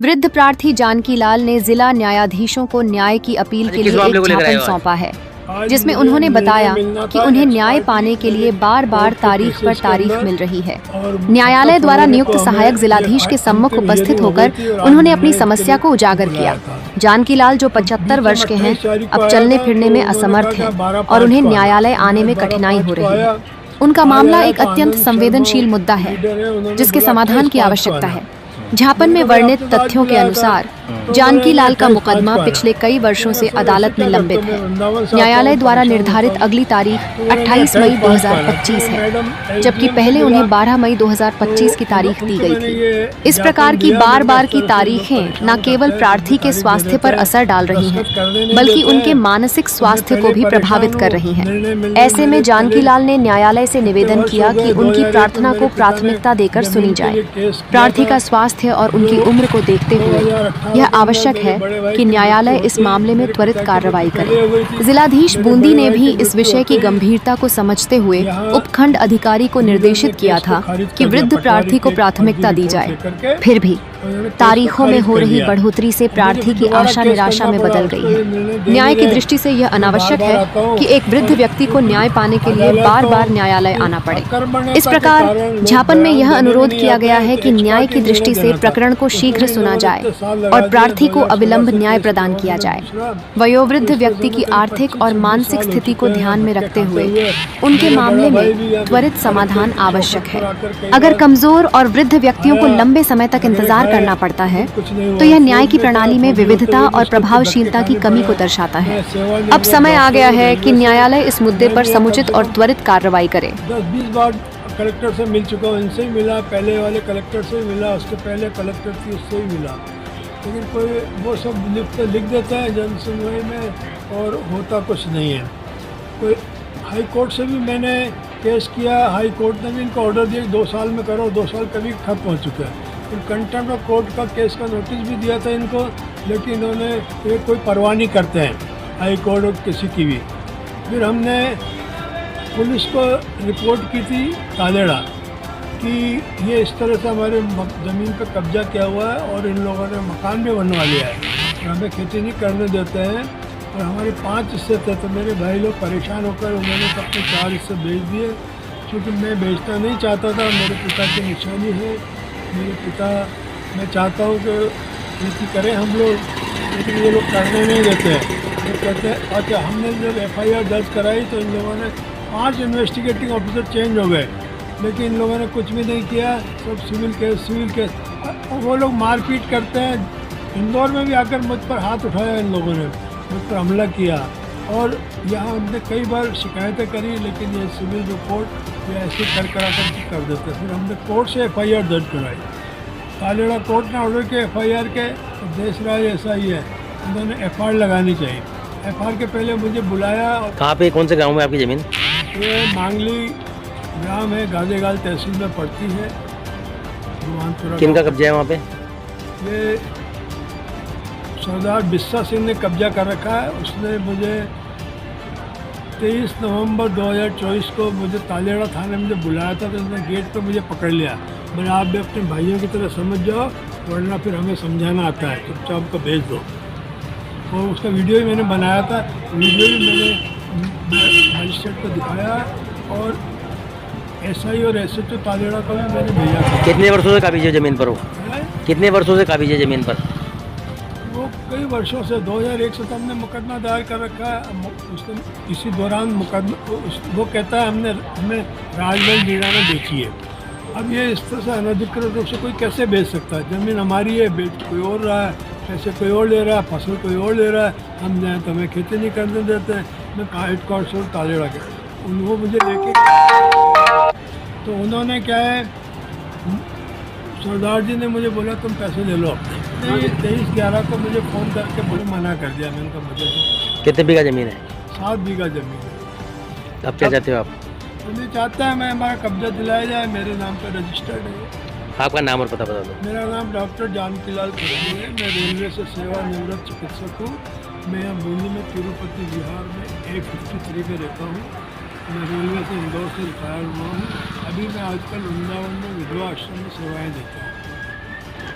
वृद्ध प्रार्थी जानकी लाल ने जिला न्यायाधीशों को न्याय की अपील के लिए एक ज्ञापन सौंपा है, जिसमें उन्होंने बताया कि उन्हें न्याय पाने के लिए बार बार तारीख पर तारीख मिल रही है। न्यायालय द्वारा नियुक्त सहायक जिलाधीश के सम्मुख उपस्थित होकर उन्होंने अपनी समस्या को उजागर किया। जानकी लाल, जो 75 वर्ष के हैं, अब चलने फिरने में असमर्थ हैं और उन्हें न्यायालय आने में कठिनाई हो रही है। उनका मामला एक अत्यंत संवेदनशील मुद्दा है, जिसके समाधान की आवश्यकता है। ज्ञापन में वर्णित तथ्यों के अनुसार जानकी लाल का मुकदमा पिछले कई वर्षों से अदालत में लंबित है। न्यायालय द्वारा निर्धारित अगली तारीख 28 मई 2025 है, जबकि पहले उन्हें 12 मई 2025 की तारीख दी गई थी। इस प्रकार की बार बार की तारीखें न केवल प्रार्थी के स्वास्थ्य पर असर डाल रही हैं, बल्कि उनके मानसिक स्वास्थ्य को भी प्रभावित कर रही हैं। ऐसे में जानकी लाल ने न्यायालय से निवेदन किया कि उनकी प्रार्थना को प्राथमिकता देकर सुनी जाए। प्रार्थी का स्वास्थ्य और उनकी उम्र को देखते हुए यह आवश्यक है कि न्यायालय इस मामले में त्वरित कार्रवाई करे। जिलाधीश बूंदी ने भी इस विषय की गंभीरता को समझते हुए उपखंड अधिकारी को निर्देशित किया था कि वृद्ध प्रार्थी को प्राथमिकता दी जाए। फिर भी तारीखों में हो रही बढ़ोतरी से प्रार्थी की आशा निराशा में बदल गई है। न्याय की दृष्टि से यह अनावश्यक है कि एक वृद्ध व्यक्ति को न्याय पाने के लिए बार बार न्यायालय आना पड़े। इस प्रकार ज्ञापन में यह अनुरोध किया गया है कि न्याय की दृष्टि से प्रकरण को शीघ्र सुना जाए और प्रार्थी को अविलंब न्याय प्रदान किया जाए। वयोवृद्ध व्यक्ति की आर्थिक और मानसिक स्थिति को ध्यान में रखते हुए उनके मामले में त्वरित समाधान आवश्यक है। अगर कमजोर और वृद्ध व्यक्तियों को लंबे समय तक इंतजार करना पड़ता है, तो यह न्याय की प्रणाली में विविधता और प्रभावशीलता की कमी को दर्शाता है। अब समय आ गया है कि न्यायालय इस मुद्दे पर समुचित और त्वरित कार्रवाई करे। 10-20 बार कलेक्टर से मिल चुका हूँ, इनसे ही मिला, पहले वाले कलेक्टर से मिला, उसके पहले कलेक्टर थी उससे ही मिला, लेकिन कोई वो सब लिख देता है जन सुनवाई में और होता कुछ नहीं है। कोई हाई कोर्ट से भी मैंने केस किया, हाई कोर्ट ने भी इनको ऑर्डर दिया 2 साल में करो, 2 साल कभी खत्म हो चुका है। फिर कंटेम्प्ट ऑफ कोर्ट का केस का नोटिस भी दिया था इनको, लेकिन इन्होंने कोई परवाह नहीं करते हैं हाई कोर्ट और किसी की भी। फिर हमने पुलिस को रिपोर्ट की थी तालेड़ा कि ये इस तरह से हमारे ज़मीन पर कब्जा किया हुआ है और इन लोगों ने मकान भी बनवा लिया है और हमें खेती नहीं करने देते हैं और हमारे 5 हिस्से थे। तो मेरे भाई लोग परेशान होकर उन्होंने अपने 4 हिस्से बेच दिए, क्योंकि मैं बेचना नहीं चाहता था। मेरे पिता की निशानी है, मेरे पिता, मैं चाहता हूँ कि खेती करें हम लोग, लेकिन ये लोग करने नहीं देते हैं। वो कहते हैं अच्छा, हमने जब FIR दर्ज कराई तो इन लोगों ने 5 इन्वेस्टिगेटिंग ऑफिसर चेंज हो गए, लेकिन इन लोगों ने कुछ भी नहीं किया, सब सिविल केस। वो लोग मारपीट करते हैं। इंदौर में भी आकर मुझ पर हाथ उठाया इन लोगों ने, मुझ पर हमला किया और यहाँ हमने कई बार शिकायतें करी, लेकिन ये सिविल रिपोर्ट ये ऐसे कर कर देते। फिर हमने कोर्ट से FIR दर्ज कराई। तालेड़ा कोर्ट ने ऑर्डर किया FIR के, तो देशराज ऐसा ही है, उन्होंने FIR लगानी चाहिए। FIR के पहले मुझे बुलाया। कहाँ पे, कौन से गांव में आपकी ज़मीन? ये मांगली ग्राम है, गाजेगाल तहसील में पड़ती है। किनका कब्जा है वहाँ पे? ये सरदार बिस्सा सिंह ने कब्जा कर रखा है। उसने मुझे 23 नवंबर 2024 को मुझे तालेड़ा थाने में बुलाया था, तो उसने गेट पे मुझे पकड़ लिया। मैंने आप भी अपने भाइयों की तरह समझ जाओ, वरना फिर हमें समझाना आता है, चुपचाप को भेज दो। और उसका वीडियो भी मैंने बनाया था, वीडियो भी मैंने मजिस्ट्रेट को दिखाया और SI और SHO तालेड़ा को भी मैंने भेजा था। कितने वर्षों से काबिज है ज़मीन पर? वो कितने वर्षों से काबिज है ज़मीन पर? वो कई वर्षों से 2001 से तो हमने मुकदमा दायर कर रखा है। उसने इसी दौरान मुकदमा, वो कहता है हमें राजमहल मीणा में बेची है। अब ये इस तरह से अनधिकृत रूप से कोई कैसे बेच सकता है? ज़मीन हमारी है, बेच कोई और रहा है, पैसे कोई और ले रहा है, फसल कोई और ले रहा है, हम जाएँ तो हमें खेती नहीं करने देते हैं। मैं हेडक्वार्टर से तालेड़ा के उनको मुझे लेके, तो उन्होंने क्या है, सरदार जी ने मुझे बोला तुम पैसे ले लो अपने। 23/11 को मुझे फ़ोन करके बोले मना कर दिया। मैंने कहा मुझे तो। कितने बीघा ज़मीन है? 7 बीघा ज़मीन है। अब क्या चाहते हो आप? मुझे चाहता है मैं हमारा कब्जा दिलाया जाए, मेरे नाम पर रजिस्टर्ड है। आपका नाम और पता बता दो। मेरा नाम डॉक्टर जानकी लाल खत्री है। मैं रेलवे से सेवानिवृत्त चिकित्सक हूँ। मैं बूंदी में तिरुपति बिहार में 853 पे रहता हूँ। मैं रेलवे से इंदौर से रिटायर हुआ हूँ। अभी मैं आजकल वृंदावन में विधवा आश्रम में सेवाएं देता हूँ।